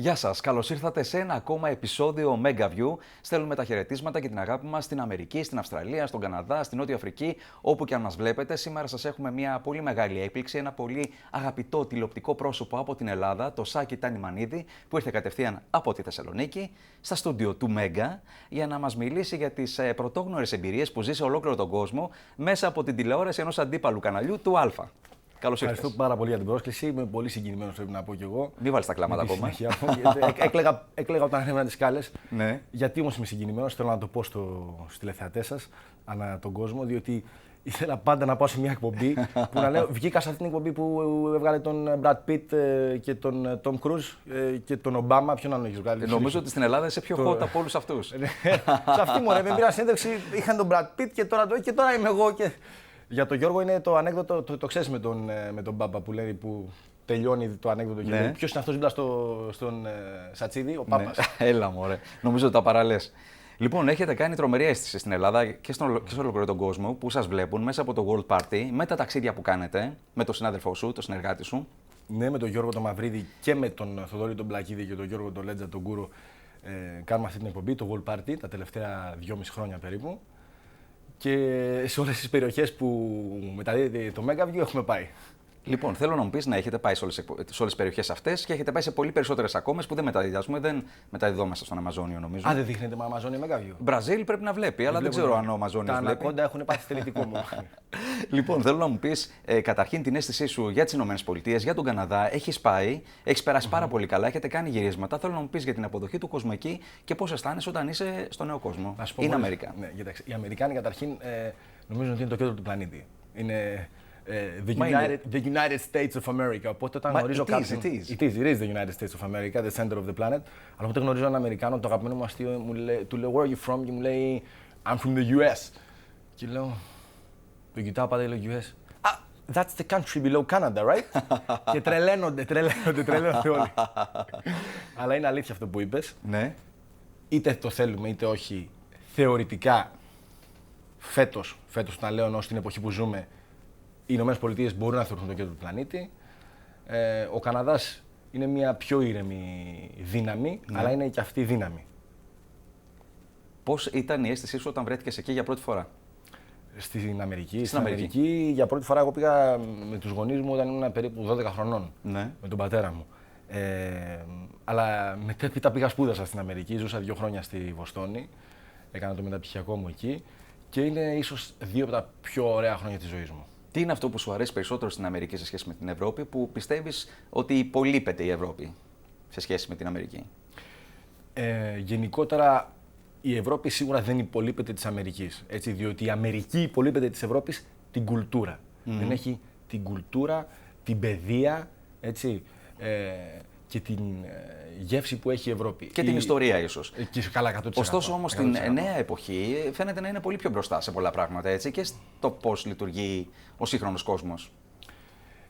Γεια σας, καλώς ήρθατε σε ένα ακόμα επεισόδιο MegaView. Στέλνουμε τα χαιρετίσματα και την αγάπη μας στην Αμερική, στην Αυστραλία, στον Καναδά, στην Νότια Αφρική, όπου και αν μας βλέπετε. Σήμερα σας έχουμε μια πολύ μεγάλη έκπληξη, ένα πολύ αγαπητό τηλεοπτικό πρόσωπο από την Ελλάδα, το Σάκη Τανιμανίδη, που ήρθε κατευθείαν από τη Θεσσαλονίκη, στα στούντιο του Mega, για να μας μιλήσει για τις πρωτόγνωρες εμπειρίες που ζει σε ολόκληρο τον κόσμο μέσα από την τηλεόραση ενός αντίπαλου καναλιού του Α. Καλώς ήρθες. Ευχαριστώ πάρα πολύ για την πρόσκληση. Είμαι πολύ συγκινημένος, πρέπει να πω κι εγώ. Μην βάλεις τα κλάματα ακόμα. Έκλαιγα όταν ανέβαινα τις σκάλες. Ναι. Γιατί όμως είμαι συγκινημένος, θέλω να το πω στους τηλεθεατές σας, ανά τον κόσμο, διότι ήθελα πάντα να πάω σε μια εκπομπή που να λέω βγήκα σε αυτή την εκπομπή που έβγαλε τον Brad Pitt και τον Tom Cruise και τον Ομπάμα. Ποιον άλλο έχεις βγάλει? Νομίζω ότι στην Ελλάδα είσαι πιο hot από όλους αυτούς. Σε αυτή μου με πήρα συνέντευξη, είχαν τον Brad Pitt και τώρα είμαι εγώ. Για τον Γιώργο είναι το ανέκδοτο, το ξέρεις με τον Πάπα που λέει, που τελειώνει το ανέκδοτο και λέει ποιος είναι αυτός δίπλα στον Σατσίδη, ο Πάπας. Έλα μωρέ, νομίζω ότι τα παραλές. Λοιπόν, έχετε κάνει τρομερή αίσθηση στην Ελλάδα και σε ολόκληρο τον κόσμο που σας βλέπουν μέσα από το World Party, με τα ταξίδια που κάνετε, με τον συνάδελφό σου, τον συνεργάτη σου. Ναι, με τον Γιώργο τον Μαυρίδη και με τον Θοδωρή τον Πλακίδη και τον Γιώργο τον Λέτζα τον Κούρο κάνουμε αυτή την εκπομπή, το World Party, τα τελευταία 2,5 χρόνια περίπου. Και σε όλες τις περιοχές που μεταδίδεται το MegaView έχουμε πάει. Λοιπόν, θέλω να μου πεις να έχετε πάει σε όλες τις περιοχές αυτές και έχετε πάει σε πολύ περισσότερες ακόμες που δεν μεταδίδουμε, δεν μεταδιδόμαστε στον Αμαζόνιο νομίζω. Α, δεν δείχνεται με Αμαζόνιο MegaView. Μπραζίλ πρέπει να βλέπει, αλλά δεν ξέρω αν ο Αμαζόνιος βλέπει. Τα ανακόντα έχουν πάθει θελητικό μου. Λοιπόν, θέλω να μου πεις καταρχήν την αίσθησή σου για τις ΗΠΑ, για τον Καναδά. Έχεις πάει, έχεις περάσει πάρα πολύ καλά, έχετε κάνει γυρίσματα. Θέλω να μου πεις για την αποδοχή του κόσμου εκεί και πώς αισθάνεσαι όταν είσαι στο νέο κόσμο. Είναι Αμερικά. Ναι, κοιτάξτε, οι Αμερικάνοι καταρχήν νομίζουν ότι είναι το κέντρο του πλανήτη. Είναι the United States of America. Οπότε όταν γνωρίζω κάποιον. It is the United States of America, the center of the planet. Αλλά όταν γνωρίζω έναν Αμερικάνο, το αγαπημένο μου αστείο του λέω Where are you from? Και μου λέει I'm from the US. Και λέω. Το κοιτάω πάντα, λέω US. That's the country below Canada, right? Και τρελαίνονται όλοι. Αλλά είναι αλήθεια αυτό που είπες. Ναι. Είτε το θέλουμε είτε όχι, θεωρητικά φέτος να λέω, ενώ στην εποχή που ζούμε, οι Ηνωμένες Πολιτείες μπορούν να θεωρηθούν το κέντρο του πλανήτη. Ο Καναδάς είναι μια πιο ήρεμη δύναμη, αλλά είναι και αυτή δύναμη. Πώς ήταν η αίσθησή σου όταν βρέθηκες εκεί για πρώτη φορά? Στην Αμερική, για πρώτη φορά εγώ πήγα με τους γονείς μου όταν ήμουν περίπου 12 χρονών, με τον πατέρα μου. Αλλά μετέπειτα πήγα σπούδασα στην Αμερική, ζούσα 2 χρόνια στη Βοστόνη, έκανα το μεταπτυχιακό μου εκεί και είναι ίσως 2 από τα πιο ωραία χρόνια της ζωής μου. Τι είναι αυτό που σου αρέσει περισσότερο στην Αμερική σε σχέση με την Ευρώπη, που πιστεύεις ότι υπολείπεται η Ευρώπη σε σχέση με την Αμερική? Γενικότερα η Ευρώπη σίγουρα δεν υπολείπεται της Αμερικής, έτσι, διότι η Αμερική υπολείπεται της Ευρώπης την κουλτούρα. Δεν έχει την κουλτούρα, την παιδεία, έτσι, και την γεύση που έχει η Ευρώπη. Και την ιστορία ίσως. Καλά, 100%. Ωστόσο όμως στην νέα εποχή φαίνεται να είναι πολύ πιο μπροστά σε πολλά πράγματα, έτσι, και στο πώς λειτουργεί ο σύγχρονος κόσμος.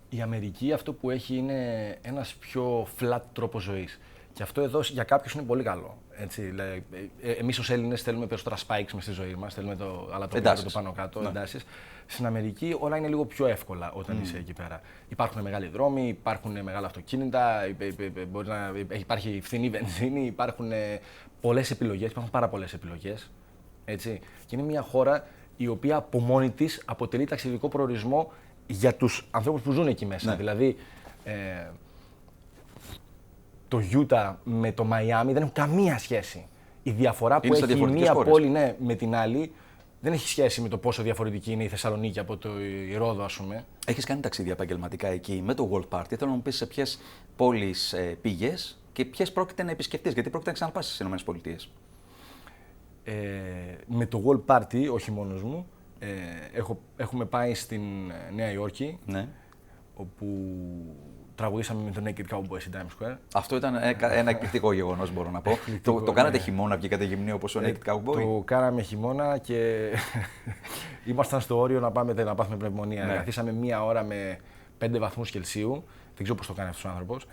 Η Αμερική αυτό που έχει είναι ένας πιο flat τρόπος ζωής. Και αυτό εδώ για κάποιους είναι πολύ καλό. Εμείς ως Έλληνες θέλουμε περισσότερα spikes μες στη ζωή μας, θέλουμε το αλατροπλάτο, το πάνω κάτω, εντάσεις. Στην Αμερική όλα είναι λίγο πιο εύκολα όταν είσαι εκεί πέρα. Υπάρχουν μεγάλοι δρόμοι, υπάρχουν μεγάλα αυτοκίνητα, υπάρχει φθηνή βενζίνη, υπάρχουν πολλές επιλογές, υπάρχουν πάρα πολλές επιλογές. Έτσι. Και είναι μια χώρα η οποία από μόνη της αποτελεί ταξιδιωτικό προορισμό για τους ανθρώπους που ζουν εκεί μέσα. Δηλαδή, το Γιούτα με το Μαϊάμι δεν έχουν καμία σχέση. Η διαφορά που έχει μία πόλη με την άλλη δεν έχει σχέση με το πόσο διαφορετική είναι η Θεσσαλονίκη από το Ρόδο, ας πούμε. Έχεις κάνει ταξίδια επαγγελματικά εκεί με το World Party. Θέλω να μου πεις σε ποιες πόλεις πήγες και ποιες πρόκειται να επισκεφτείς, γιατί πρόκειται να ξαναπάσεις στις ΗΠΑ. Με το World Party, όχι μόνος μου, έχουμε πάει στην Νέα Υόρκη, όπου τραγουδήσαμε με τον Naked Cowboy στη Times Square. Αυτό ήταν ένα εκπληκτικό γεγονός, μπορώ να πω. Το κάνατε χειμώνα, βγήκατε γυμνή όπως ο Naked Cowboy? Το κάναμε χειμώνα και ήμασταν στο όριο να πάθουμε πνευμονία. Καθίσαμε 1 ώρα με 5 βαθμούς Κελσίου. Δεν ξέρω πώς το κάνει αυτός ο άνθρωπος.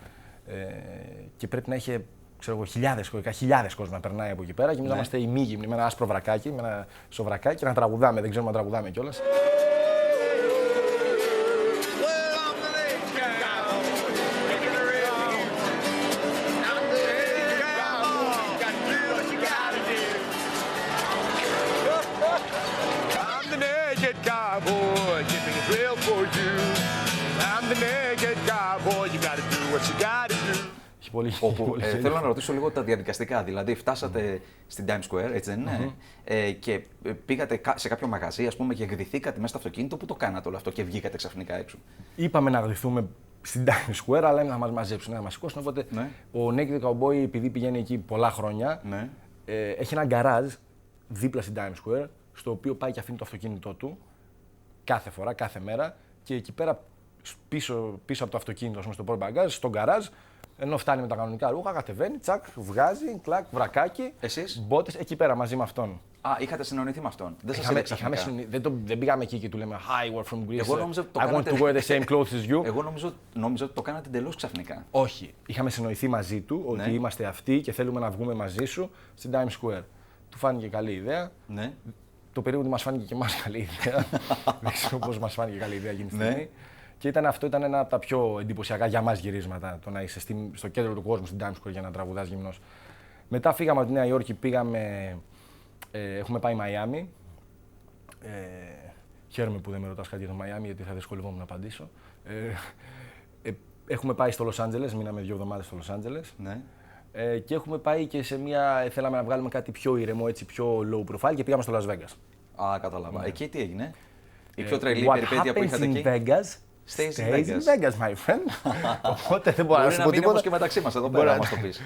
Και πρέπει να είχε, χιλιάδες κόσμο να περνάει από εκεί πέρα. Και εμείς είμαστε ημίγυμνοι με ένα άσπρο βρακάκι, με ένα σοβρακάκι και να τραγουδάμε. Δεν ξέρουμε να τραγουδάμε κιόλας. πολύ, Όπου θέλω να ρωτήσω λίγο τα διαδικαστικά. Δηλαδή, φτάσατε στην Times Square, έτσι δεν είναι, και πήγατε σε κάποιο μαγαζί, ας πούμε, και γδυθήκατε μέσα στο αυτοκίνητο. Πού το κάνατε όλο αυτό και βγήκατε ξαφνικά έξω? Είπαμε να γδυθούμε στην Times Square, αλλά να μας μαζέψουν, να μας σηκώσουν. Οπότε ο Naked Cowboy, επειδή πηγαίνει εκεί πολλά χρόνια, έχει ένα γκαράζ δίπλα στην Times Square, στο οποίο πάει και αφήνει το αυτοκίνητό του κάθε φορά, κάθε μέρα. Και εκεί πέρα, πίσω από το αυτοκίνητο, στο port bagage, στο γκαράζ, ενώ φτάνει με τα κανονικά ρούχα, κατεβαίνει, τσακ, βγάζει, κλακ, βρακάκι. Εσείς? Μπότες, εκεί πέρα μαζί με αυτόν. Α, είχατε συνονιθεί με αυτόν. Δεν σας είδε ξαφνικά? Δεν πήγαμε εκεί και του λέμε Hi, we're from Greece. Εγώ νόμιζα ότι το I want to wear the same clothes as you. Εγώ νόμιζα ότι το κάνατε εντελώς ξαφνικά. Όχι. Είχαμε συνοηθεί μαζί του ότι είμαστε αυτοί και θέλουμε να βγούμε μαζί σου στην Times Square. Του φάνηκε καλή ιδέα. Ναι. Το περίεργο ότι μας φάνηκε και εμάς καλή ιδέα. Δεν ξέρω πώς μας φάνηκε καλή ιδέα εκείνη τη στιγμή. Και αυτό ήταν ένα από τα πιο εντυπωσιακά για μας γυρίσματα. Το να είσαι στο κέντρο του κόσμου, στην Times Square, για να τραγουδάς γυμνός. Μετά φύγαμε από τη Νέα Υόρκη, έχουμε πάει Μαϊάμι. Χαίρομαι που δεν με ρωτάς κάτι για το Μαϊάμι, γιατί θα δυσκολευόμουν να απαντήσω. Έχουμε πάει στο Λος Άντζελες, μείναμε 2 εβδομάδες στο Λος Άντζελες. Ναι. Και έχουμε πάει και θέλαμε να βγάλουμε κάτι πιο ηρεμό, έτσι, πιο low profile και πήγαμε στο Las Vegas. Α, κατάλαβα. Εκεί τι έγινε? Η πιο τρελή περιπέτεια που είχατε εκεί? What happens in Vegas, stays in Vegas, my friend. Οπότε δεν μπορώ να σου πω τίποτα. Όπως και μεταξύ μας εδώ πέρα, να μας το πεις.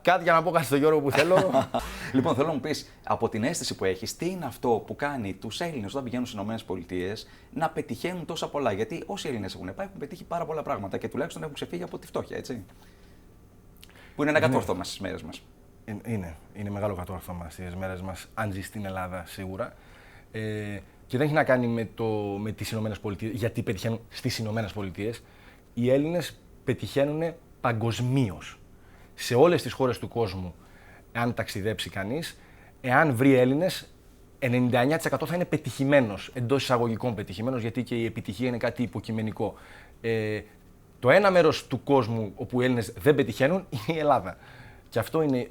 Κάτι για να πω κάτι στον Γιώργο που θέλω. Λοιπόν, θέλω να μου πεις, από την αίσθηση που έχεις, τι είναι αυτό που κάνει τους Έλληνες όταν πηγαίνουν στις ΗΠΑ να πετυχαίνουν τόσα πολλά? Γιατί όσοι Έλληνες έχουν πάει, έχουν πετύχει πάρα πολλά πράγματα και τουλάχιστον έχουν ξεφύγει από τη φτώχεια, έτσι. Που είναι ένα κατόρθωμα στις μέρες μας. Είναι μεγάλο κατόρθωμα στις μέρες μας, αν ζεις στην Ελλάδα σίγουρα. Και δεν έχει να κάνει με τις ΗΠΑ, γιατί πετυχαίνουν στις ΗΠΑ. Οι Έλληνες πετυχαίνουν παγκοσμίως. Σε όλες τις χώρες του κόσμου, αν ταξιδέψει κανείς, εάν βρει Έλληνες, 99% θα είναι πετυχημένος, εντός εισαγωγικών πετυχημένος, γιατί και η επιτυχία είναι κάτι υποκειμενικό. Το ένα μέρος του κόσμου όπου οι Έλληνες δεν πετυχαίνουν είναι η Ελλάδα. Και αυτό είναι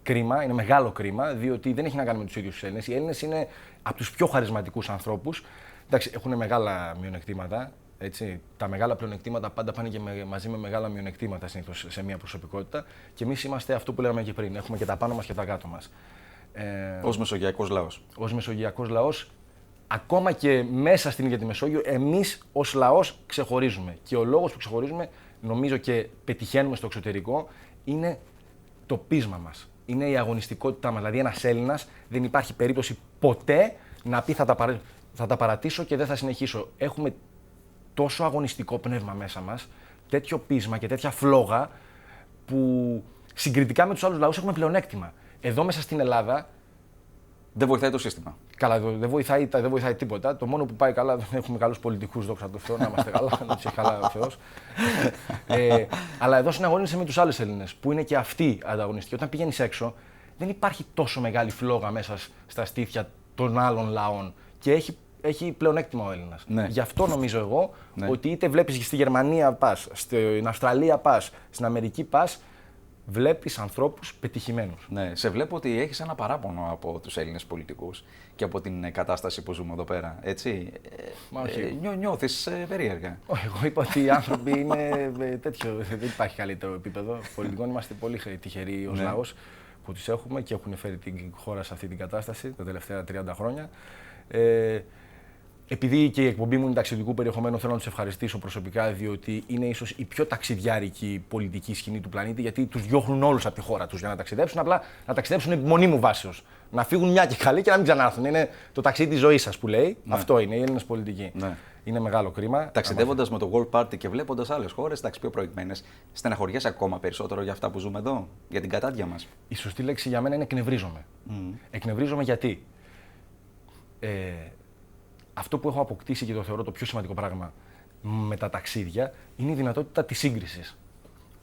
κρίμα, είναι μεγάλο κρίμα, διότι δεν έχει να κάνει με τους ίδιους τους Έλληνες. Οι Έλληνες είναι από τους πιο χαρισματικούς ανθρώπους. Εντάξει, έχουν μεγάλα μειονεκτήματα. Έτσι. Τα μεγάλα πλεονεκτήματα πάντα πάνε και μαζί με μεγάλα μειονεκτήματα συνήθως σε μια προσωπικότητα. Και εμείς είμαστε αυτό που λέγαμε και πριν. Έχουμε και τα πάνω μας και τα κάτω μας. Ως μεσογειακός λαός. Ως μεσογειακός λαός, ακόμα και μέσα στην ίδια τη Μεσόγειο, εμείς ως λαός ξεχωρίζουμε. Και ο λόγος που ξεχωρίζουμε, νομίζω και πετυχαίνουμε στο εξωτερικό, είναι το πείσμα μας. Είναι η αγωνιστικότητά μας. Δηλαδή, ένας Έλληνας δεν υπάρχει περίπτωση ποτέ να πει θα τα παρατήσω και δεν θα συνεχίσω. Έχουμε τόσο αγωνιστικό πνεύμα μέσα μας, τέτοιο πείσμα και τέτοια φλόγα, που συγκριτικά με τους άλλους λαούς έχουμε πλεονέκτημα. Εδώ μέσα στην Ελλάδα. Δεν βοηθάει το σύστημα. Καλά, δεν βοηθάει τίποτα. Το μόνο που πάει καλά, δεν έχουμε καλούς πολιτικούς, δόξα τω Θεώ, να είμαστε καλά, να τους έχει καλά ο Θεός. Αλλά εδώ συναγωνίζεσαι με τους άλλους Έλληνες, που είναι και αυτοί ανταγωνιστικοί. Όταν πηγαίνεις έξω, δεν υπάρχει τόσο μεγάλη φλόγα μέσα στα στήθια των άλλων λαών. Και έχει πλεονέκτημα ο Έλληνας. Ναι. Γι' αυτό νομίζω εγώ ότι είτε βλέπεις στη Γερμανία πας, στην Αυστραλία πας, στην Αμερική πας, βλέπεις ανθρώπους πετυχημένους. Ναι, σε βλέπω ότι έχεις ένα παράπονο από τους Έλληνες πολιτικούς και από την κατάσταση που ζούμε εδώ πέρα, έτσι. Νιώθεις περίεργα. Όχι, εγώ είπα ότι οι άνθρωποι είναι τέτοιο, δεν υπάρχει καλύτερο επίπεδο πολιτικών. Είμαστε πολύ τυχεροί ως λαός που τους έχουμε και έχουν φέρει την χώρα σε αυτή την κατάσταση τα τελευταία 30 χρόνια. Επειδή και η εκπομπή μου είναι ταξιδιωτικού περιεχομένου, θέλω να τους ευχαριστήσω προσωπικά, διότι είναι ίσως η πιο ταξιδιάρικη πολιτική σκηνή του πλανήτη, γιατί τους διώχνουν όλους από τη χώρα τους για να ταξιδέψουν, απλά να ταξιδέψουν μονίμου βάσεως. Να φύγουν μια και καλή και να μην ξανάρθουν. Είναι το ταξίδι της ζωής σας που λέει. Ναι. Αυτό είναι, οι Έλληνες πολιτικοί. Ναι. Είναι μεγάλο κρίμα. Ταξιδεύοντας με το World Party και βλέποντας άλλες χώρες, πιο προηγμένες, στεναχωριέσαι ακόμα περισσότερο για αυτά που ζούμε εδώ, για την κατάδια μας? Η σωστή λέξη για μένα είναι εκνευρίζομαι. Εκνευρίζομαι γιατί. Αυτό που έχω αποκτήσει και το θεωρώ το πιο σημαντικό πράγμα με τα ταξίδια είναι η δυνατότητα της σύγκρισης.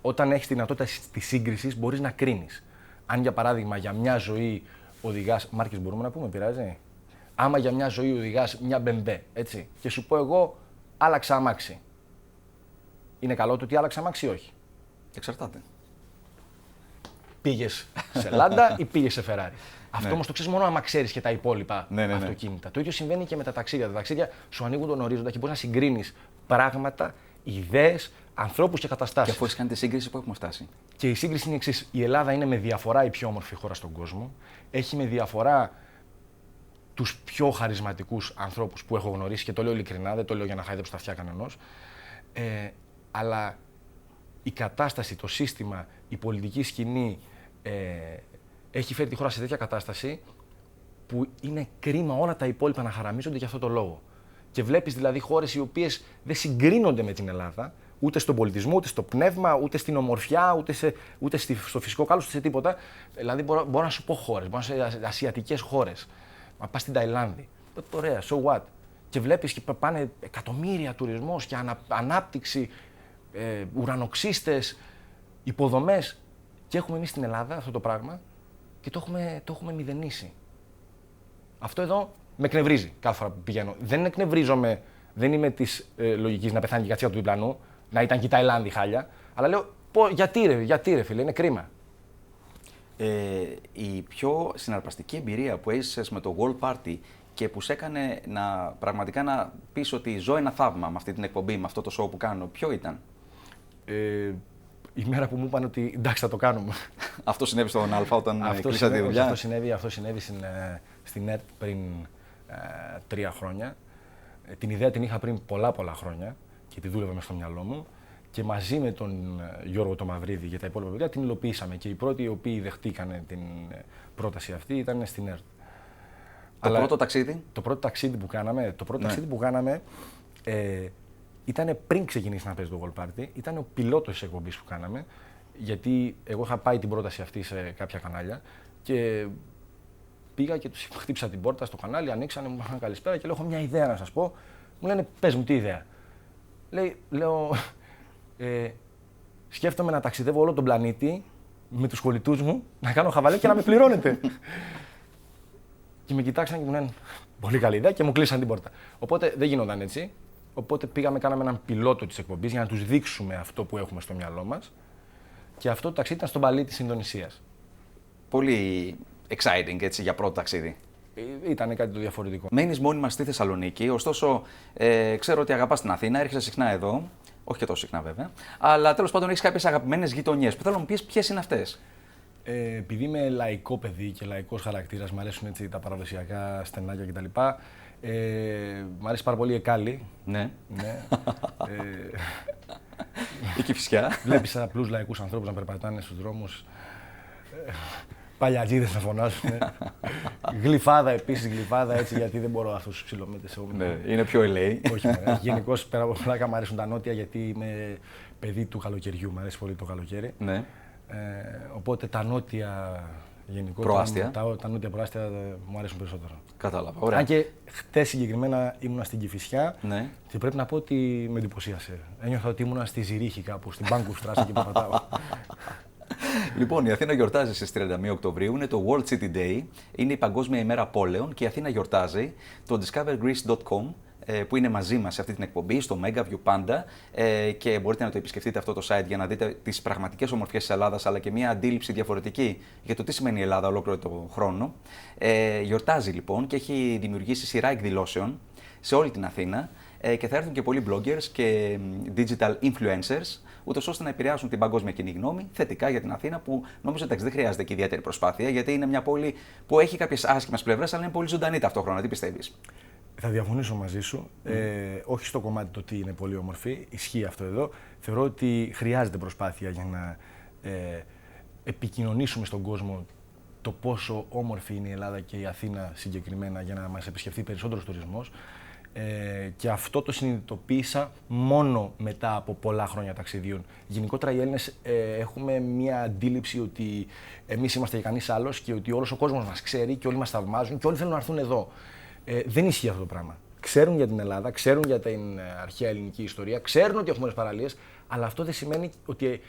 Όταν έχεις τη δυνατότητα της σύγκρισης, μπορείς να κρίνεις. Αν για παράδειγμα για μια ζωή οδηγάς. Μάρκες μπορούμε να πούμε, πειράζει. Άμα για μια ζωή οδηγάς μια μπεμπέ, έτσι, και σου πω εγώ άλλαξα αμάξι. Είναι καλό το ότι άλλαξα αμάξι ή όχι? Εξαρτάται. Πήγες σε Λάντα ή πήγες σε Φεράρι? Αυτό όμως το ξέρεις μόνο άμα ξέρεις και τα υπόλοιπα αυτοκίνητα. Το ίδιο συμβαίνει και με τα ταξίδια. Τα ταξίδια σου ανοίγουν τον ορίζοντα και μπορείς να συγκρίνεις πράγματα ιδέες, ανθρώπους και καταστάσεις. Και αφού έχει κάνει τη σύγκριση, που έχουμε φτάσει. Και η σύγκριση είναι η εξής. Η Ελλάδα είναι με διαφορά η πιο όμορφη χώρα στον κόσμο. Έχει με διαφορά τους πιο χαρισματικούς ανθρώπους που έχω γνωρίσει και το λέω ειλικρινά, δεν το λέω για να χαϊδέψω τα αυτιά κανενός. Αλλά η κατάσταση, το σύστημα, η πολιτική σκηνή έχει φέρει τη χώρα σε τέτοια κατάσταση που είναι κρίμα όλα τα υπόλοιπα να χαραμίζονται για αυτό το λόγο. Και βλέπεις δηλαδή χώρες οι οποίες δεν συγκρίνονται με την Ελλάδα, ούτε στον πολιτισμό, ούτε στο πνεύμα, ούτε στην ομορφιά, ούτε στο φυσικό κάλος, ούτε σε τίποτα. Δηλαδή μπορώ να σου πω χώρες, μπορώ να σου πω ασιατικές χώρες. Να πας στην Ταϊλάνδη. Ωραία, so what. Και βλέπεις και πάνε εκατομμύρια τουρισμός και ανάπτυξη, ουρανοξύστες, υποδομές. Και έχουμε εμείς στην Ελλάδα αυτό το πράγμα και το έχουμε μηδενίσει. Αυτό εδώ με εκνευρίζει κάθε φορά που πηγαίνω. Δεν εκνευρίζομαι, δεν είμαι της λογικής να πεθάνει η κατσία του διπλανού, να ήταν και η Ταϊλάνδη χάλια. Αλλά λέω, γιατί ρε φίλε, είναι κρίμα. Η πιο συναρπαστική εμπειρία που έζησες με το World Party και που σε έκανε πραγματικά να πεις ότι ζω ένα θαύμα με αυτή την εκπομπή, με αυτό το show που κάνω, ποιο ήταν? Η μέρα που μου είπαν ότι εντάξει θα το κάνουμε. Αυτό συνέβη στον Α όταν κλείσατε τη δουλειά? Αυτό συνέβη στην ΕΡΤ πριν 3 χρόνια. Την ιδέα την είχα πριν πολλά χρόνια και τη δούλευα μες στο μυαλό μου. Και μαζί με τον Γιώργο το Μαυρίδη για τα υπόλοιπα παιδιά την υλοποιήσαμε. Και οι πρώτοι οι οποίοι δεχτήκανε την πρόταση αυτή ήταν στην ΕΡΤ. Πρώτο ταξίδι? Το πρώτο ταξίδι που κάναμε ήταν πριν ξεκινήσει να παίζει το World Party. Ήταν ο πιλότος της εκπομπής που κάναμε. Γιατί εγώ είχα πάει την πρόταση αυτή σε κάποια κανάλια και πήγα και τους χτύπησα την πόρτα στο κανάλι, ανοίξανε, μου είπαν καλησπέρα και λέω: έχω μια ιδέα να σας πω. Μου λένε: πες μου, τι ιδέα? Λέω, σκέφτομαι να ταξιδεύω όλο τον πλανήτη με τους κολλητούς μου, να κάνω χαβαλέ και να με πληρώνετε. Και με κοιτάξαν και μου λένε: πολύ καλή ιδέα, και μου κλείσαν την πόρτα. Οπότε δεν γινόταν έτσι. Οπότε κάναμε έναν πιλότο της εκπομπής για να τους δείξουμε αυτό που έχουμε στο μυαλό μας. Και αυτό το ταξίδι ήταν στον Παλί της Ινδονησίας. Πολύ exciting έτσι για πρώτο ταξίδι. Ήταν κάτι το διαφορετικό. Μένεις μόνιμα στη Θεσσαλονίκη, ωστόσο ξέρω ότι αγαπάς την Αθήνα, έρχεσαι συχνά εδώ. Όχι και τόσο συχνά βέβαια. Αλλά τέλος πάντων έχεις κάποιες αγαπημένες γειτονιές που θέλω να μου πεις ποιες είναι αυτές. Επειδή είμαι λαϊκό παιδί και λαϊκός χαρακτήρας, μου αρέσουν έτσι τα παραδοσιακά στενάκια κτλ. Μ' αρέσει πάρα πολύ η Εκάλη. Ναι. Ναι. Η Κηφισιά. Βλέπεις απλούς λαϊκούς ανθρώπους να περπατάνε στους δρόμους. Παλιατζίδες να φωνάζουν. Γλυφάδα επίσης, γλυφάδα έτσι, γιατί δεν μπορώ αυτούς τους ψιλομέτρες. Ναι, είναι πιο LA. Όχι, γενικώς πέρα από πλάκα μου αρέσουν τα νότια, γιατί είμαι παιδί του καλοκαιριού, μου αρέσει πολύ το καλοκαίρι. Ναι. Οπότε τα νότια γενικότερα, προάστια. Τα νότια προάστια μου αρέσουν περισσότερο. Κατάλαβα, ωραία. Αν και χτες συγκεκριμένα ήμουνα στην Κηφισιά, ναι. Και πρέπει να πω ότι με εντυπωσίασε. Ένιωθα ότι ήμουνα στη Ζηρίχη κάπου, στην Μπάνκουστράσα και περπατάω. Λοιπόν, η Αθήνα γιορτάζει στις 31 Οκτωβρίου, είναι το World City Day, είναι η Παγκόσμια ημέρα πόλεων και η Αθήνα γιορτάζει. Το discovergreece.com που είναι μαζί μας σε αυτή την εκπομπή, στο Megaview πάντα, και μπορείτε να το επισκεφτείτε αυτό το site για να δείτε τις πραγματικές ομορφιές της Ελλάδας, αλλά και μια αντίληψη διαφορετική για το τι σημαίνει η Ελλάδα ολόκληρο το χρόνο. Γιορτάζει λοιπόν και έχει δημιουργήσει σειρά εκδηλώσεων σε όλη την Αθήνα και θα έρθουν και πολλοί bloggers και digital influencers, ούτως ώστε να επηρεάσουν την παγκόσμια κοινή γνώμη θετικά για την Αθήνα, που νομίζω ότι δεν χρειάζεται και ιδιαίτερη προσπάθεια, γιατί είναι μια πόλη που έχει κάποιες άσχημες πλευρές, αλλά είναι πολύ ζωντανή ταυτόχρονα. Τι πιστεύεις? Θα διαφωνήσω μαζί σου. Όχι στο κομμάτι το ότι είναι πολύ όμορφη, ισχύει αυτό εδώ. Θεωρώ ότι χρειάζεται προσπάθεια για να επικοινωνήσουμε στον κόσμο το πόσο όμορφη είναι η Ελλάδα και η Αθήνα συγκεκριμένα, για να μας επισκεφθεί περισσότερος τουρισμός. Και αυτό το συνειδητοποίησα μόνο μετά από πολλά χρόνια ταξιδίων. Γενικότερα οι Έλληνες έχουμε μία αντίληψη ότι εμείς είμαστε και κανείς άλλος και ότι όλος ο κόσμος μας ξέρει και όλοι μας θαυμάζουν και όλοι θέλουν να έρθουν εδώ. Δεν ισχύει αυτό το πράγμα. Ξέρουν για την Ελλάδα, ξέρουν για την αρχαία ελληνική ιστορία, ξέρουν ότι έχουμε παραλίες, αλλά αυτό δεν σημαίνει ότι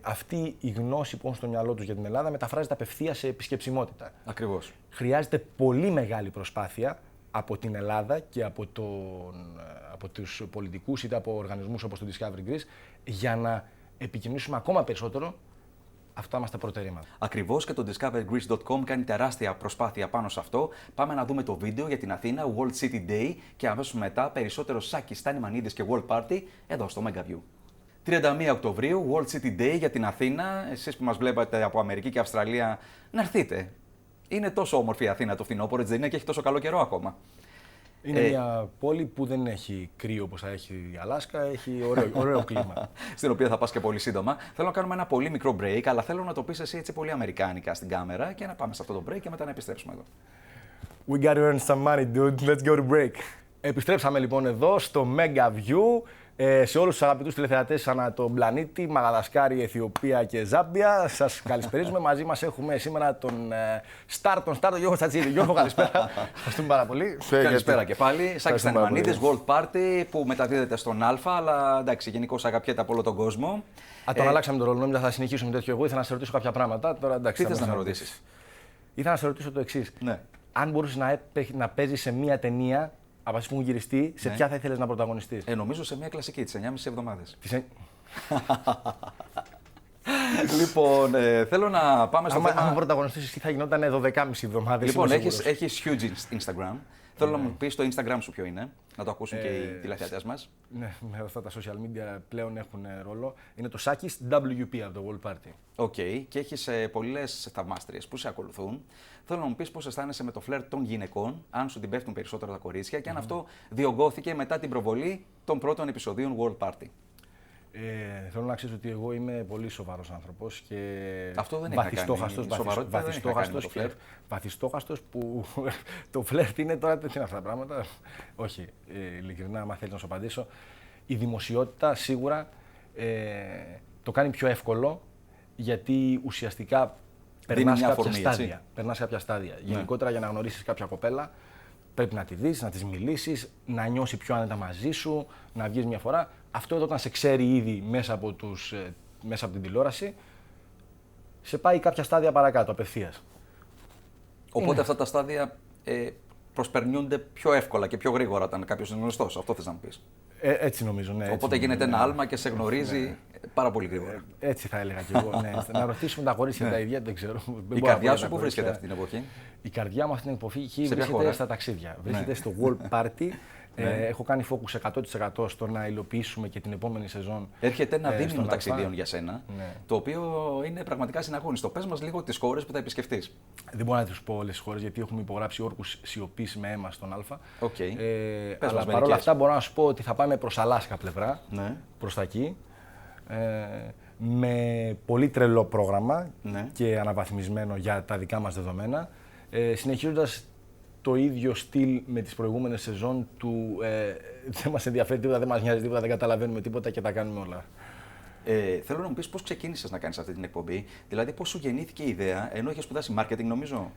αυτή η γνώση που έχουν στο μυαλό τους για την Ελλάδα μεταφράζεται απευθείας σε επισκεψιμότητα. Ακριβώς. Χρειάζεται πολύ μεγάλη προσπάθεια από την Ελλάδα και από τους πολιτικούς είτε από οργανισμούς όπως το Discovery Greece για να επικοινωνήσουμε ακόμα περισσότερο αυτά είμαστε τα προτερήματα. Ακριβώς, και το discovergreece.com κάνει τεράστια προσπάθεια πάνω σε αυτό. Πάμε να δούμε το βίντεο για την Αθήνα, World City Day, και αμέσως μετά περισσότερο Σάκης, Στάνη Μανίδης και World Party εδώ στο Megaview. 31 Οκτωβρίου, World City Day για την Αθήνα. Εσείς που μας βλέπετε από Αμερική και Αυστραλία, να έρθετε. Είναι τόσο όμορφη η Αθήνα το φθινόπωρο, έτσι δεν είναι, και έχει τόσο καλό καιρό ακόμα. Είναι μια πόλη που δεν έχει κρύο όπως θα έχει η Αλάσκα, έχει ωραίο κλίμα. Στην οποία θα πας και πολύ σύντομα. Θέλω να κάνουμε ένα πολύ μικρό break, αλλά θέλω να το πεις εσύ έτσι πολύ αμερικάνικα στην κάμερα και να πάμε σε αυτό το break και μετά να επιστρέψουμε εδώ. We gotta earn some money, dude. Let's go to break. Επιστρέψαμε λοιπόν εδώ στο Megaview. Σε όλους τους αγαπητούς τηλεθεατές ανά τον πλανήτη, Μαδαγασκάρη, Αιθιοπία και Ζάμπια, σας καλησπερίζουμε. Μαζί μας έχουμε σήμερα τον Στάρ, Γιώργο Τσατσίδη. Γιώργο, καλησπέρα. Ευχαριστούμε πάρα πολύ. Καλησπέρα και πάλι. Σάκης Στανιμανίδης, World Party, που μεταδίδεται στον Α, αλλά εντάξει, γενικώς αγαπιέται από όλο τον κόσμο. Τον αλλάξαμε τον ρόλο, νόμιζα θα συνεχίσουμε τέτοιο. Εγώ ήθελα να σε ρωτήσω κάποια πράγματα. Τώρα, εντάξει, τι θες να με ρωτήσεις? Ήθελα να σε ρωτήσω το εξής. Ναι. Αν μπορούσες να παίζεις σε μία ταινία από αυτές που έχουν γυριστεί, σε ποια θα ήθελες να πρωταγωνιστείς? Νομίζω σε μια κλασική, τις 9,5 εβδομάδες. Λοιπόν, θέλω να πάμε στο θέμα. Αν πρωταγωνιστήσεις, τι θα γινόταν 12,5 εβδομάδες. Λοιπόν, έχεις huge Instagram. Θέλω να μου πεις το Instagram σου ποιο είναι, να το ακούσουν και οι τηλεθεατές μας. Ναι, αυτά τα social media πλέον έχουν ρόλο. Είναι το Σάκης WP από το World Party. Οκ, και έχεις πολλές θαυμάστριες που σε ακολουθούν. Θέλω να μου πεις πώς αισθάνεσαι με το φλερτ των γυναικών, αν σου την πέφτουν περισσότερο τα κορίτσια και αν αυτό διωγγώθηκε μετά την προβολή των πρώτων επεισοδίων World Party. Θέλω να ξέρεις ότι εγώ είμαι πολύ σοβαρός άνθρωπος και αυτό δεν βαθιστόχαστος που το φλερτ είναι τώρα τι είναι αυτά τα πράγματα. Όχι, ειλικρινά, άμα θέλεις να σου απαντήσω, η δημοσιότητα σίγουρα το κάνει πιο εύκολο, γιατί ουσιαστικά περνάς κάποια στάδια. Ναι. Γενικότερα, για να γνωρίσεις κάποια κοπέλα, πρέπει να τη δεις, να της μιλήσεις, να νιώσει πιο άνετα μαζί σου, να βγεις μια φορά. Αυτό εδώ, όταν σε ξέρει ήδη μέσα από την τηλεόραση, σε πάει κάποια στάδια παρακάτω, απευθείας. Οπότε αυτά τα στάδια προσπερνιούνται πιο εύκολα και πιο γρήγορα όταν κάποιος είναι γνωστός. Αυτό θες να μου πεις? Έτσι νομίζω, ναι. Οπότε γίνεται ένα άλμα και σε γνωρίζει πάρα πολύ γρήγορα. Έτσι θα έλεγα κι εγώ. Ναι. Να ρωτήσουμε τα κορίτσια τα ίδια, δεν ξέρω. Η καρδιά σου πού βρίσκεται αυτή την εποχή? Η καρδιά μου αυτή την εποχή βρίσκεται στα ταξίδια. Βρίσκεται στο World Party. Έχω κάνει focus 100% στο να υλοποιήσουμε και την επόμενη σεζόν. Έρχεται ένα δίμηνο ταξιδίων για σένα, το οποίο είναι πραγματικά συναγωνιστό. Πες μας λίγο τις χώρες που θα επισκεφτείς. Δεν μπορώ να τους πω όλες τις χώρες, γιατί έχουμε υπογράψει όρκους σιωπής με αίμα στον Α. Αλλά παρόλα αυτά μπορώ να σου πω ότι θα πάμε προς Αλάσκα πλευρά, προς τα εκεί. Με πολύ τρελό πρόγραμμα και αναβαθμισμένο για τα δικά μας δεδομένα. Συνεχίζοντας το ίδιο στυλ με τις προηγούμενες σεζόν του δεν μας ενδιαφέρει τίποτα, δεν μας νοιάζει τίποτα, δεν καταλαβαίνουμε τίποτα και τα κάνουμε όλα. Θέλω να μου πεις πώς ξεκίνησες να κάνεις αυτή την εκπομπή, δηλαδή πώς σου γεννήθηκε η ιδέα, ενώ είχες σπουδάσει marketing νομίζω.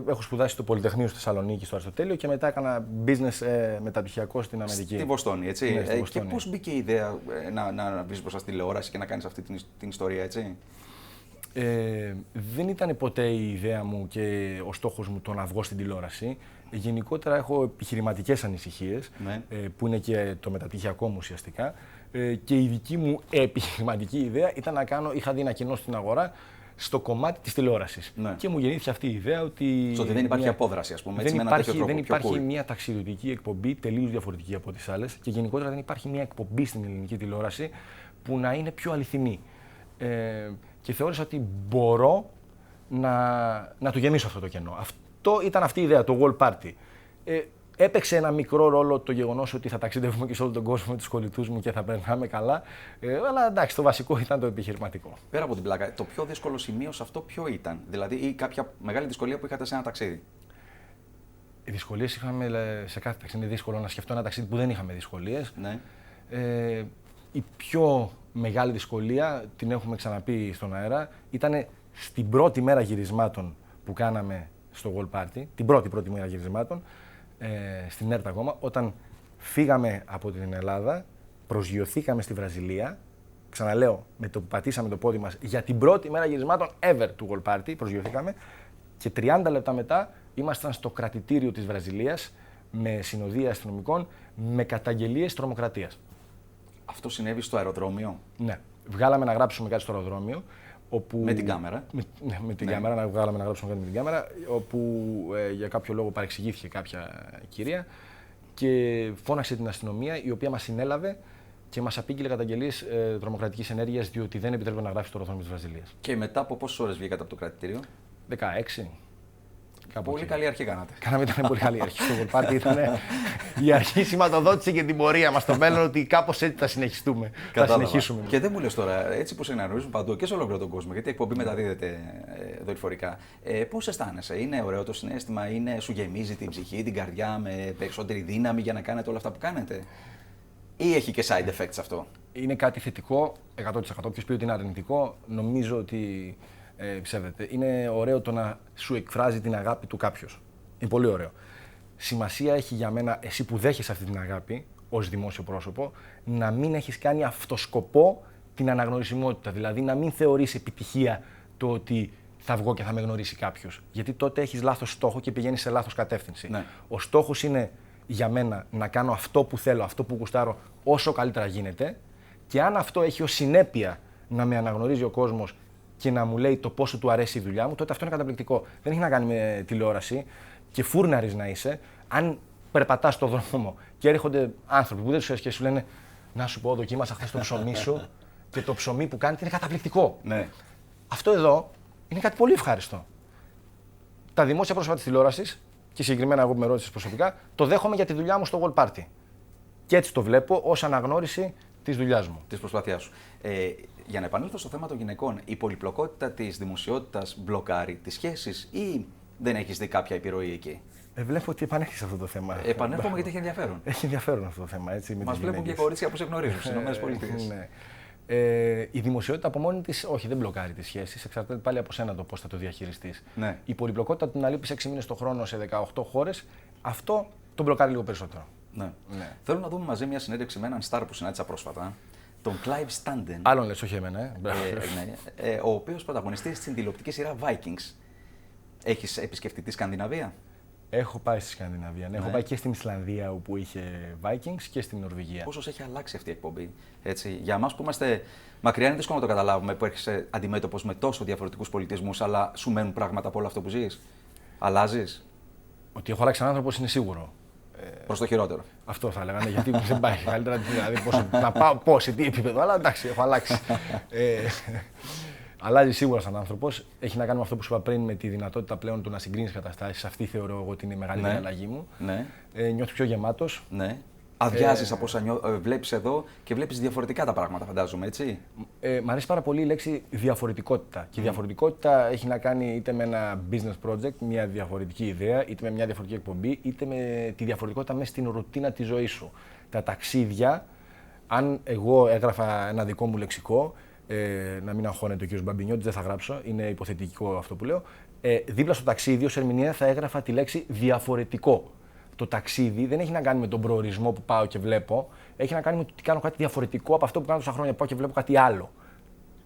Έχω σπουδάσει στο Πολυτεχνείο στη Θεσσαλονίκη, στο Αριστοτέλειο, και μετά έκανα business μεταπτυχιακό στην Αμερική. Στη Βοστόνη, έτσι. Ναι, στη Βοστόνη. Και πώς μπήκε η ιδέα να βγεις μπροστά στη τηλεόραση και να κάνεις αυτή την ιστορία, έτσι? Δεν ήταν ποτέ η ιδέα μου και ο στόχος μου το να βγω στην τηλεόραση. Γενικότερα έχω επιχειρηματικές ανησυχίες, που είναι και το μεταπτυχιακό μου ουσιαστικά. Και η δική μου επιχειρηματική ιδέα ήταν είχα δει ένα κενό στην αγορά στο κομμάτι της τηλεόρασης. Και μου γεννήθηκε αυτή η ιδέα ότι δεν υπάρχει απόδραση, ας πούμε, έτσι, με ένα τέτοιο τρόπο. Δεν υπάρχει μια ταξιδιωτική εκπομπή τελείως διαφορετική από τις άλλες, και γενικότερα δεν υπάρχει μια εκπομπή στην ελληνική τηλεόραση που να είναι πιο αληθινή. Και θεώρησα ότι μπορώ να το γεμίσω αυτό το κενό. Αυτή η ιδέα, το World Party. Έπαιξε ένα μικρό ρόλο το γεγονός ότι θα ταξιδεύουμε και σε όλο τον κόσμο με τους κολλητούς μου και θα περνάμε καλά. Αλλά εντάξει, το βασικό ήταν το επιχειρηματικό. Πέρα από την πλάκα, το πιο δύσκολο σημείο σε αυτό ποιο ήταν? Δηλαδή, ή κάποια μεγάλη δυσκολία που είχατε σε ένα ταξίδι? Οι δυσκολίες είχαμε σε κάθε ταξίδι. Είναι δύσκολο να σκεφτώ ένα ταξίδι που δεν είχαμε δυσκολίες. Ναι. Η πιο μεγάλη δυσκολία, την έχουμε ξαναπεί στον αέρα, ήταν στην πρώτη μέρα γυρισμάτων που κάναμε στο World Party, την πρώτη μέρα γυρισμάτων, στην ΕΡΤ ακόμα, όταν φύγαμε από την Ελλάδα, προσγειωθήκαμε στη Βραζιλία, ξαναλέω, με το που πατήσαμε το πόδι μας για την πρώτη μέρα γυρισμάτων ever του World Party, προσγειωθήκαμε, και 30 λεπτά μετά ήμασταν στο κρατητήριο της Βραζιλίας με συνοδεία αστυνομικών, με καταγγελίες τρομοκρατίας. Αυτό συνέβη στο αεροδρόμιο? Ναι. Βγάλαμε να γράψουμε κάτι στο αεροδρόμιο. Όπου... Με την κάμερα. Με την κάμερα, να βγάλαμε να γράψουμε κάτι με την κάμερα. Όπου για κάποιο λόγο παρεξηγήθηκε κάποια κυρία και φώναξε την αστυνομία, η οποία μας συνέλαβε και μας απήγγειλε καταγγελίες τρομοκρατικής ενέργειας, διότι δεν επιτρέπεται να γράφει στο οροθόνη της Βραζιλίας. Και μετά από πόσες ώρες βγήκατε από το κρατητήριο? 16. Πολύ καλή αρχή κάνατε. Ήταν πολύ καλή αρχή. Στο World Party ήταν η αρχή, σηματοδότησε και την πορεία μας στο μέλλον, ότι κάπως έτσι θα συνεχιστούμε. Θα συνεχίσουμε. Και δεν μου λες τώρα, έτσι που σε γνωρίζουν παντού και σε ολόκληρο τον κόσμο, γιατί η εκπομπή μεταδίδεται δορυφορικά. Πώς αισθάνεσαι, είναι ωραίο το συναίσθημα, σου γεμίζει την ψυχή, την καρδιά με περισσότερη δύναμη για να κάνετε όλα αυτά που κάνετε? Ή έχει και side effects αυτό? Είναι κάτι θετικό, 100%. Ποιος πει ότι είναι αρνητικό, νομίζω ότι ψεύδεται. Είναι ωραίο το να σου εκφράζει την αγάπη του κάποιος. Είναι πολύ ωραίο. Σημασία έχει για μένα, εσύ που δέχεσαι αυτή την αγάπη ως δημόσιο πρόσωπο, να μην έχεις κάνει αυτοσκοπό την αναγνωρισιμότητα. Δηλαδή να μην θεωρείς επιτυχία το ότι θα βγω και θα με γνωρίσει κάποιος. Γιατί τότε έχεις λάθος στόχο και πηγαίνεις σε λάθος κατεύθυνση. Ναι. Ο στόχος είναι για μένα να κάνω αυτό που θέλω, αυτό που γουστάρω, όσο καλύτερα γίνεται. Και αν αυτό έχει ως συνέπεια να με αναγνωρίζει ο κόσμος και να μου λέει το πόσο του αρέσει η δουλειά μου, τότε αυτό είναι καταπληκτικό. Δεν έχει να κάνει με τηλεόραση και φούρναρης να είσαι. Αν περπατάς στον δρόμο και έρχονται άνθρωποι που δεν τους αρέσει και σου λένε να σου πω, δοκίμασα χθες το ψωμί σου και το ψωμί που κάνετε είναι καταπληκτικό. Ναι. Αυτό εδώ είναι κάτι πολύ ευχάριστο. Τα δημόσια πρόσωπα της τηλεόρασης, και συγκεκριμένα εγώ που με ρώτησες προσωπικά, το δέχομαι για τη δουλειά μου στο World Party. Και έτσι το βλέπω ως αναγνώριση της δουλειάς μου. Της προσπάθειάς σου. Για να επανέλθω στο θέμα των γυναικών, η πολυπλοκότητα της δημοσιότητας μπλοκάρει τις σχέσεις ή δεν έχεις δει κάποια επιρροή εκεί? Βλέπω ότι επανέρχεσαι σε αυτό το θέμα. Επανέρχομαι γιατί έχει ενδιαφέρον. Έχει ενδιαφέρον αυτό το θέμα. Μας βλέπουν και κορίτσια που σε γνωρίζουν στις ΗΠΑ. Ναι. Η δημοσιότητα από μόνη της, όχι, δεν μπλοκάρει τις σχέσεις. Εξαρτάται πάλι από σένα το πώς θα το διαχειριστείς. Ναι. Η πολυπλοκότητα του να λείπεις 6 μήνες το χρόνο σε 18 χώρες, αυτό το μπλοκάρει λίγο περισσότερο. Ναι. Ναι. Θέλω να δούμε μαζί μια συνέντευξη με έναν στάρ που συνάντησα πρόσφατα, τον Clive Standen. Άλλον λες, όχι εμένα. Ναι, ο οποίος πρωταγωνιστής στην τηλεοπτική σειρά Vikings. Έχεις επισκεφτεί τη Σκανδιναβία? Έχω πάει στη Σκανδιναβία. Ναι. Έχω πάει και στην Ισλανδία όπου είχε Vikings και στην Νορβηγία. Πόσο έχει αλλάξει αυτή η εκπομπή? Έτσι, για εμάς που είμαστε μακριά, είναι δύσκολο να το καταλάβουμε που έρχεσαι αντιμέτωπος με τόσο διαφορετικούς πολιτισμούς, αλλά σου μένουν πράγματα από όλο αυτό που ζεις. Αλλάζεις? Ότι έχω αλλάξει έναν άνθρωπο είναι σίγουρο. Προς το χειρότερο. Αυτό θα έλεγα, γιατί δεν πάει καλύτερα. Δηλαδή, να πάω πώς, σε τι επίπεδο, αλλά εντάξει, έχω αλλάξει. Αλλάζει σίγουρα σαν άνθρωπος. Έχει να κάνει με αυτό που σου είπα πριν, με τη δυνατότητα πλέον του να συγκρίνεις καταστάσεις. Αυτή θεωρώ εγώ ότι είναι η μεγαλύτερη αλλαγή μου. Ναι. Νιώθω πιο γεμάτος. Ναι. Αδειάζεις από όσα βλέπεις εδώ και βλέπεις διαφορετικά τα πράγματα, φαντάζομαι, έτσι. Μ' αρέσει πάρα πολύ η λέξη διαφορετικότητα. Και η διαφορετικότητα έχει να κάνει είτε με ένα business project, μια διαφορετική ιδέα, είτε με μια διαφορετική εκπομπή, είτε με τη διαφορετικότητα μέσα στην ρουτίνα της ζωής σου. Τα ταξίδια, αν εγώ έγραφα ένα δικό μου λεξικό, να μην αγχώνεται ο κ. Μπαμπινιώτης, δεν θα γράψω, είναι υποθετικό αυτό που λέω. Δίπλα στο ταξίδι, ως ερμηνεία, θα έγραφα τη λέξη διαφορετικό. Το ταξίδι δεν έχει να κάνει με τον προορισμό που πάω και βλέπω, έχει να κάνει με το ότι κάνω κάτι διαφορετικό από αυτό που κάνω τόσα χρόνια. Πάω και βλέπω κάτι άλλο.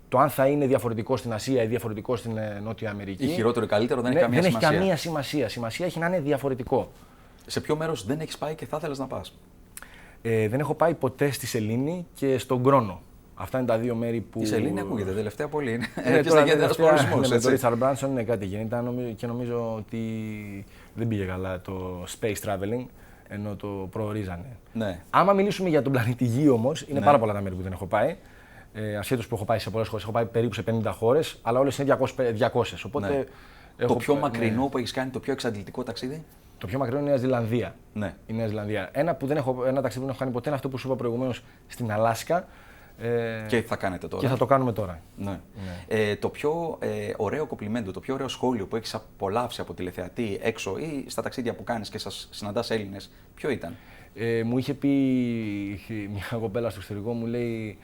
Το αν θα είναι διαφορετικό στην Ασία ή διαφορετικό στην Νότια Αμερική. Ή χειρότερο ή καλύτερο, δεν έχει καμία σημασία. Δεν έχει καμία σημασία. Σημασία έχει να είναι διαφορετικό. Σε ποιο μέρος δεν έχεις πάει και θα ήθελες να πας? Δεν έχω πάει ποτέ στη Σελήνη και στον Κρόνο. Αυτά είναι τα δύο μέρη που. Η Σελήνη ακούγεται τελευταία πολύ. Τώρα γίνεται ένας προορισμός. Με τον Ρίτσαρντ Μπράνσον είναι κάτι γίνεται και νομίζω ότι δεν πήγε καλά το space traveling, ενώ το προορίζανε. Ναι. Άμα μιλήσουμε για τον πλανήτη Γη όμως, είναι πάρα πολλά τα μέρη που δεν έχω πάει. Ασχέτως που έχω πάει σε πολλές χώρες, έχω πάει περίπου σε 50 χώρες, αλλά όλες είναι 200. Οπότε. Το πιο μακρινό που έχεις κάνει, το πιο εξαντλητικό ταξίδι? Το πιο μακρινό είναι η Νέα Ζηλανδία. Ναι. Η Νέα Ζηλανδία. Ένα ταξίδι που δεν έχω κάνει ποτέ είναι αυτό που σου είπα προηγουμένως στην Αλάσκα. Και θα κάνετε τώρα. Και θα το κάνουμε τώρα. Ναι. Το πιο ωραίο κομπλιμέντο, το πιο ωραίο σχόλιο που έχεις απολαύσει από τηλεθεατή έξω ή στα ταξίδια που κάνεις και σας συναντάς Έλληνες, ποιο ήταν? Μου είχε πει μια κοπέλα στο εξωτερικό, μου λέει.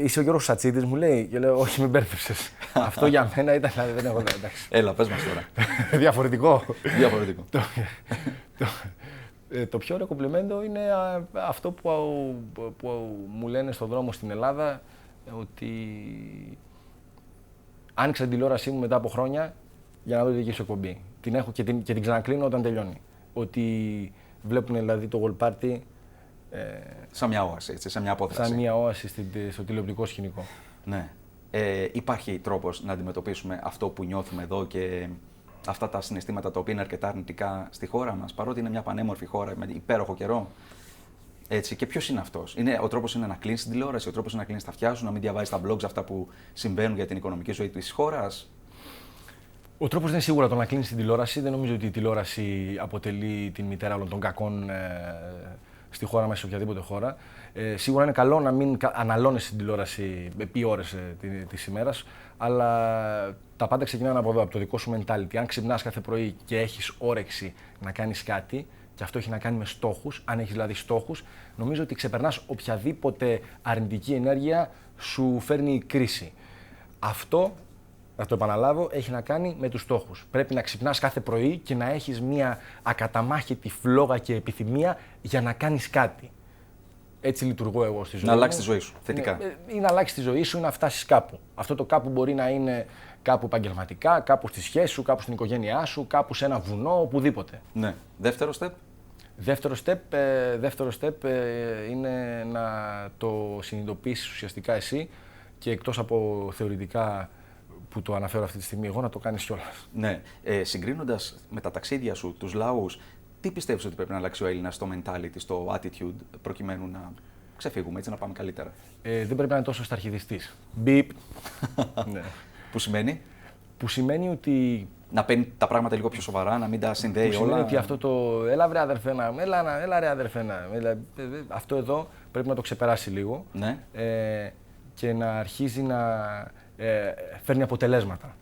Είσαι ο Γιώργος Σατσίδης, μου λέει, και λέω, όχι, με μπέρδεψες. Αυτό για μένα ήταν, δηλαδή δεν έχω εντάξει. Έλα, πες μας τώρα. Διαφορετικό. Διαφορετικό. Το πιο ωραίο κομπλιμέντο είναι αυτό που μου λένε στον δρόμο στην Ελλάδα, ότι άνοιξα την τηλεόρασή μου μετά από χρόνια για να δω τη δική σου εκπομπή. Την έχω και την ξανακλίνω όταν τελειώνει. Ότι βλέπουν δηλαδή το World Party σαν μια όαση, έτσι, σαν μια απόθεση. Σαν μια όαση στο τηλεοπτικό σκηνικό. Ναι. Υπάρχει τρόπος να αντιμετωπίσουμε αυτό που νιώθουμε εδώ και αυτά τα συναισθήματα τα οποία είναι αρκετά αρνητικά στη χώρα μας, παρότι είναι μια πανέμορφη χώρα με υπέροχο καιρό. Έτσι, και ποιος είναι αυτός? Ο τρόπος είναι να κλείνεις την τηλεόραση, ο τρόπος είναι να κλείνεις τα αυτιά σου, να μην διαβάζεις τα blogs αυτά που συμβαίνουν για την οικονομική ζωή της χώρας. Ο τρόπος δεν είναι σίγουρα το να κλείνεις την τηλεόραση. Δεν νομίζω ότι η τηλεόραση αποτελεί την μητέρα όλων των κακών στη χώρα μας, σε οποιαδήποτε χώρα. Σίγουρα είναι καλό να μην αναλώνεις την τηλεόραση επί ώρες της ημέρας, αλλά τα πάντα ξεκινάνε από εδώ, από το δικό σου mentality. Αν ξυπνάς κάθε πρωί και έχεις όρεξη να κάνεις κάτι, και αυτό έχει να κάνει με στόχους, αν έχεις δηλαδή στόχους, νομίζω ότι ξεπερνάς οποιαδήποτε αρνητική ενέργεια σου φέρνει κρίση. Αυτό, να το επαναλάβω, έχει να κάνει με τους στόχους. Πρέπει να ξυπνάς κάθε πρωί και να έχεις μια ακαταμάχητη φλόγα και επιθυμία για να κάνεις κάτι. Έτσι λειτουργώ εγώ στη ζωή μου. Να αλλάξεις τη ζωή σου, θετικά. Ή να αλλάξεις τη ζωή σου ή να φτάσεις κάπου. Αυτό το κάπου μπορεί να είναι κάπου επαγγελματικά, κάπου στη σχέση σου, κάπου στην οικογένειά σου, κάπου σε ένα βουνό, οπουδήποτε. Ναι. Δεύτερο step. Δεύτερο step είναι να το συνειδητοποιήσεις ουσιαστικά εσύ και εκτός από θεωρητικά που το αναφέρω αυτή τη στιγμή εγώ, να το κάνεις κιόλας. Ναι. Συγκρίνοντας με τα ταξίδια σου, τους λαούς, τι πιστεύεις ότι πρέπει να αλλάξει ο Έλληνας στο mentality, στο attitude, προκειμένου να ξεφύγουμε, έτσι να πάμε καλύτερα? Δεν πρέπει να είναι τόσο σταρχιδιστής. Μπιπ. Ναι. Που σημαίνει? Που σημαίνει ότι να παίρνει τα πράγματα λίγο πιο σοβαρά, να μην τα συνδέει όλα. Σημαίνει ότι αυτό το έλα βρε αδερφένα, έλα ρε αδερφένα, αυτό εδώ πρέπει να το ξεπεράσει λίγο, ναι. Και να αρχίζει να φέρνει αποτελέσματα.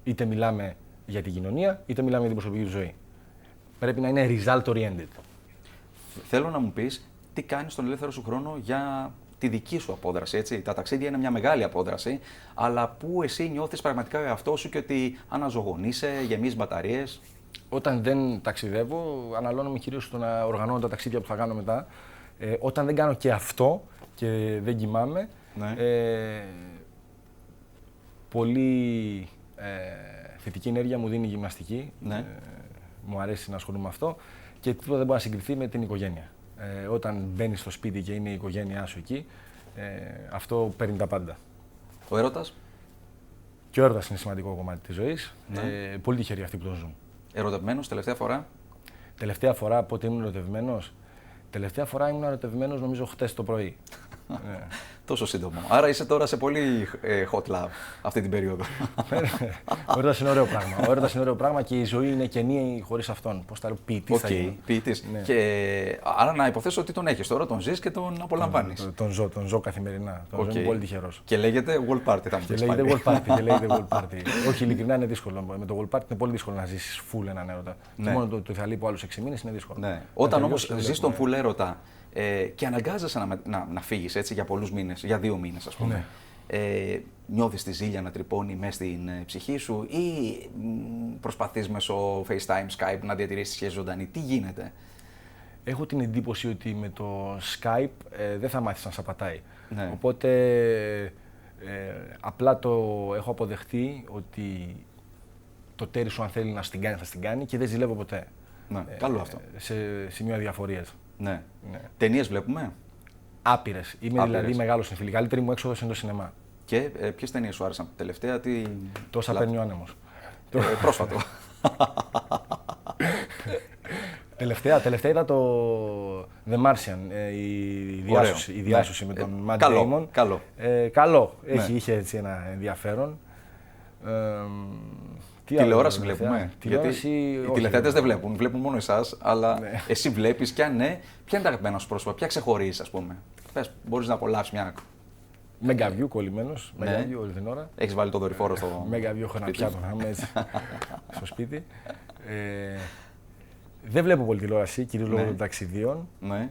Είτε μιλάμε για την κοινωνία, είτε μιλάμε για την προσωπική του ζωή. Πρέπει να είναι result oriented. Θέλω να μου πεις τι κάνεις στον ελεύθερο σου χρόνο για τη δική σου απόδραση, έτσι. Τα ταξίδια είναι μια μεγάλη απόδραση, αλλά που εσύ νιώθεις πραγματικά ο εαυτό σου και ότι αναζωογονείσαι, γεμίζεις μπαταρίες? Όταν δεν ταξιδεύω, αναλώνομαι κυρίως στο να οργανώνω τα ταξίδια που θα κάνω μετά. Όταν δεν κάνω και αυτό και δεν κοιμάμαι, ναι. Πολύ θετική ενέργεια μου δίνει η γυμναστική. Ναι. Μου αρέσει να ασχολούμαι με αυτό και τίποτα δεν μπορεί να συγκριθεί με την οικογένεια. Όταν μπαίνεις στο σπίτι και είναι η οικογένειά σου εκεί, αυτό παίρνει τα πάντα. Ο έρωτας? Και ο έρωτας είναι σημαντικό κομμάτι της ζωής. Ναι. Πολύ τυχεροί αυτοί που τον ζουν. Ερωτευμένος, τελευταία φορά? Τελευταία φορά πότε ήμουν ερωτευμένος? Τελευταία φορά ήμουν ερωτευμένος νομίζω χτες το πρωί. Ναι. Τόσο σύντομο. Άρα είσαι τώρα σε πολύ hot love αυτή την περίοδο. Ο έρωτας είναι ωραίο πράγμα. Ο έρωτας είναι ωραίο πράγμα και η ζωή είναι κενή χωρίς αυτόν. Πώς θα λέω, ποιητής θα γίνει. Ποιητής. Ναι. Και άρα να υποθέσω ότι τον έχεις τώρα, τον ζεις και τον απολαμβάνεις. Τον ζω καθημερινά. Τον ζω, είμαι πολύ τυχερός. Και λέγεται World Party, θα μου πεις πάλι. Και λέγεται World Party. Όχι, ειλικρινά είναι δύσκολο. Με το World Party είναι πολύ δύσκολο να ζήσεις full έναν έρωτα. Ναι. Και μόνο το θαλί από άλλους 6 μήνες είναι δύσκολο. Ναι. Όταν όμως ζεις τον full έρωτα και αναγκάζεσαι να φύγεις έτσι για πολλούς μήνες, για 2 μήνες ας πούμε. Ναι. Νιώθεις τη ζήλια να τρυπώνει μέσα στην ψυχή σου ή προσπαθείς μέσω FaceTime, Skype να διατηρήσεις τη σχέση ζωντανή? Τι γίνεται? Έχω την εντύπωση ότι με το Skype δεν θα μάθεις να σαπατάει. Ναι. Οπότε απλά το έχω αποδεχτεί ότι το τέρι σου αν θέλει να στην κάνει θα στην κάνει και δεν ζηλεύω ποτέ. Ναι. Καλό αυτό. Σε σημείο αδιαφορίας. Ναι. Ναι. Ταινίες βλέπουμε? Άπειρες. Είμαι δηλαδή μεγάλος συνεφίλ. Η καλύτερη μου έξοδος είναι το σινεμά. Και ποιες ταινίες σου άρεσαν τελευταία? Τόσα παίρνει ο άνεμος. Πρόσφατο. Τελευταία ήταν το The Martian, η διάσωση με τον Matt Damon. Καλό. Είχε έτσι ένα ενδιαφέρον. Τηλεόραση βλέπουμε? Γιατί οι τηλεθεατές δεν βλέπουν, βλέπουν μόνο εσάς, αλλά εσύ βλέπεις και αν ναι, ποια είναι τα αγαπημένα σου πρόσωπα, ποια ξεχωρίζεις ας πούμε? Πες, μπορείς να απολαύσεις μια... Μεγαβιού κολλημένος, Μεγαβιού όλη την ώρα. Έχεις βάλει το δορυφόρο στο... Μεγαβιού έχω ένα πιάτο να είμαι έτσι στο σπίτι. Δεν βλέπω πολύ τηλεόραση, κυρίως λόγω των ταξιδίων. Ναι.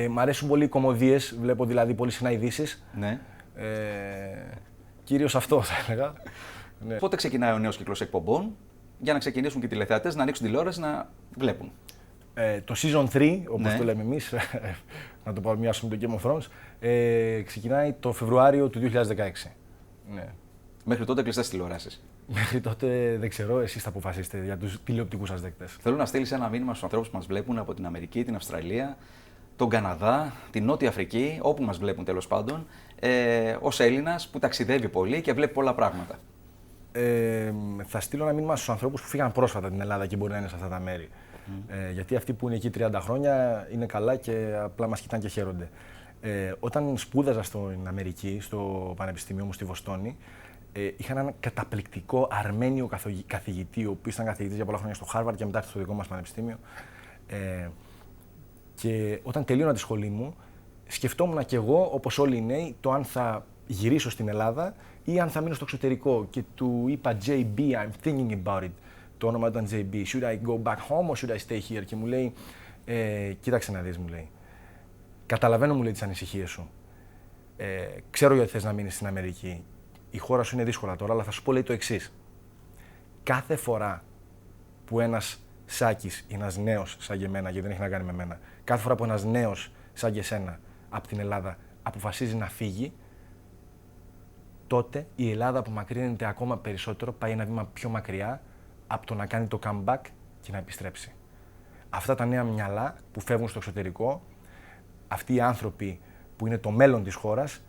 Μ' αρέσουν πολύ οι κωμωδίες, βλέπω δηλαδή πολύ συχνά ειδήσεις. Ναι. Κυρίως αυτό θα έλεγα. Ναι. Πότε ξεκινάει ο νέος κύκλος εκπομπών για να ξεκινήσουν και οι τηλεθεατές να ανοίξουν τηλεόραση να βλέπουν? Το Season 3, όπως το λέμε εμείς, να το παρομοιάσουμε το Game of Thrones, ξεκινάει το Φεβρουάριο του 2016. Ναι. Μέχρι τότε κλειστές τηλεοράσεις? Μέχρι τότε δεν ξέρω, εσείς θα αποφασίσετε για τους τηλεοπτικούς σας δέκτες. Θέλω να στείλεις ένα μήνυμα στους ανθρώπους που μας βλέπουν από την Αμερική, την Αυστραλία, τον Καναδά, την Νότια Αφρική, όπου μας βλέπουν τέλος πάντων, ως Έλληνας που ταξιδεύει πολύ και βλέπει πολλά πράγματα. Θα στείλω ένα μήνυμα στους ανθρώπους που φύγαν πρόσφατα την Ελλάδα και μπορεί να είναι σε αυτά τα μέρη. Γιατί αυτοί που είναι εκεί 30 χρόνια είναι καλά και απλά μας κοιτάνε και χαίρονται. Όταν σπούδαζα στην Αμερική, στο Πανεπιστήμιο μου στη Βοστόνη, είχα έναν καταπληκτικό Αρμένιο καθηγητή, ο οποίος ήταν καθηγητής για πολλά χρόνια στο Χάρβαρντ και μετά στο δικό μας πανεπιστήμιο. Και όταν τελείωνα τη σχολή μου, σκεφτόμουν κι εγώ, όπως όλοι οι νέοι, το αν θα γυρίσω στην Ελλάδα ή αν θα μείνω στο εξωτερικό. Και του είπα JB, I'm thinking about it. Το όνομα ήταν JB. Should I go back home or should I stay here? Και μου λέει, κοίταξε να δεις, μου λέει. Καταλαβαίνω, μου λέει, τις ανησυχίες σου. Ξέρω γιατί θες να μείνεις στην Αμερική. Η χώρα σου είναι δύσκολα τώρα, αλλά θα σου πω, λέει, το εξής. Κάθε φορά που ένας Σάκης, ένας νέος σαν και εμένα, γιατί δεν έχει να κάνει με μένα, κάθε φορά που ένας νέος σαν και εσένα από την Ελλάδα αποφασίζει να φύγει, τότε η Ελλάδα απομακρύνεται ακόμα περισσότερο, πάει ένα βήμα πιο μακριά από το να κάνει το comeback και να επιστρέψει. Αυτά τα νέα μυαλά που φεύγουν στο εξωτερικό, αυτοί οι άνθρωποι που είναι το μέλλον της χώρας,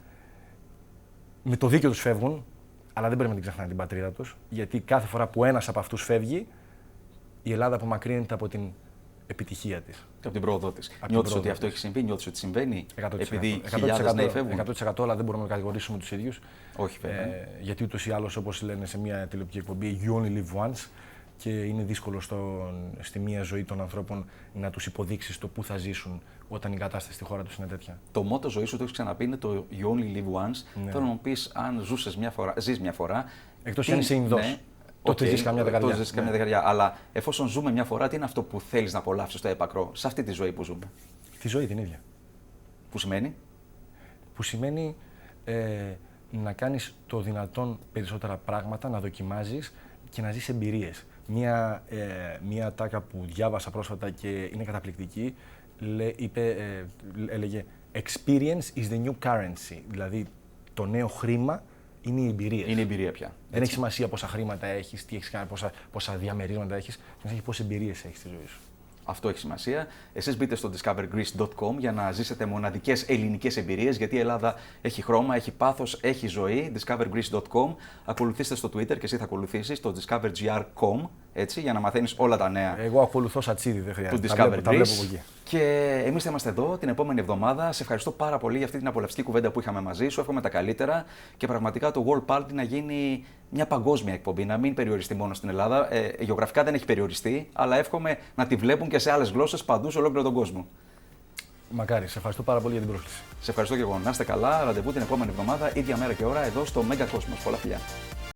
με το δίκιο τους φεύγουν, αλλά δεν πρέπει να την ξεχνάνε την πατρίδα τους, γιατί κάθε φορά που ένας από αυτούς φεύγει, η Ελλάδα απομακρύνεται από την επιτυχία της. Και από την πρόοδό της. Νιώθεις ότι αυτό έχει συμβεί, νιώθεις ότι συμβαίνει, 100%. επειδή χιλιάδες νέοι φεύγουν. 100%, αλλά δεν μπορούμε να κατηγορήσουμε τους ίδιους. Όχι, βέβαια. Γιατί ούτως ή άλλως, όπως λένε σε μια τηλεοπτική εκπομπή, you only live once. Και είναι δύσκολο στη μία ζωή των ανθρώπων να τους υποδείξεις το πού θα ζήσουν όταν η κατάσταση στη χώρα τους είναι τέτοια. Το μότο ζωής σου, το έχεις ξαναπεί, είναι το You only live once. Ναι. Θέλω να μου πεις, αν ζεις μια φορά. Εκτός αν είσαι Ινδός. Ναι, τότε ζεις καμιά δεκαετία. Τότε ζεις καμιά δεκαετία. Αλλά εφόσον ζούμε μια φορά, τι είναι αυτό που θέλεις να απολαύσεις στο έπακρο, σε αυτή τη ζωή που ζούμε? Τη ζωή την ίδια. Που σημαίνει? Που σημαίνει να κάνεις το δυνατόν περισσότερα πράγματα, να δοκιμάζεις και να ζεις εμπειρίες. Μία τάκα που διάβασα πρόσφατα και είναι καταπληκτική, έλεγε «Experience is the new currency», δηλαδή το νέο χρήμα είναι οι εμπειρίες. Είναι η εμπειρία πια. Δεν έχει σημασία πόσα χρήματα έχεις, τι έχεις κάνει, πόσα διαμερίσματα έχεις, σημασία πόσες εμπειρίες έχεις στη ζωή σου. Αυτό έχει σημασία. Εσείς μπείτε στο discovergreece.com για να ζήσετε μοναδικές ελληνικές εμπειρίες, γιατί η Ελλάδα έχει χρώμα, έχει πάθος, έχει ζωή. discovergreece.com. Ακολουθήστε στο Twitter και εσύ θα ακολουθήσεις το discovergr.com, έτσι, για να μαθαίνεις όλα τα νέα. Εγώ ακολουθώ Σατσίδη, δεν χρειάζεται. Του Discover Greece. Και εμείς θα είμαστε εδώ την επόμενη εβδομάδα. Σε ευχαριστώ πάρα πολύ για αυτή την απολαυστική κουβέντα που είχαμε μαζί σου. Εύχομαι τα καλύτερα και πραγματικά το World Party να γίνει μια παγκόσμια εκπομπή, να μην περιοριστεί μόνο στην Ελλάδα. Γεωγραφικά δεν έχει περιοριστεί, αλλά εύχομαι να τη βλέπουν και σε άλλες γλώσσες παντού σε ολόκληρο τον κόσμο. Μακάρι, σε ευχαριστώ πάρα πολύ για την πρόσκληση. Σε ευχαριστώ και εγώ. Να είστε καλά. Ραντεβού την επόμενη εβδομάδα, ίδια μέρα και ώρα, εδώ στο Mega Cosmos. Πολλά φιλιά.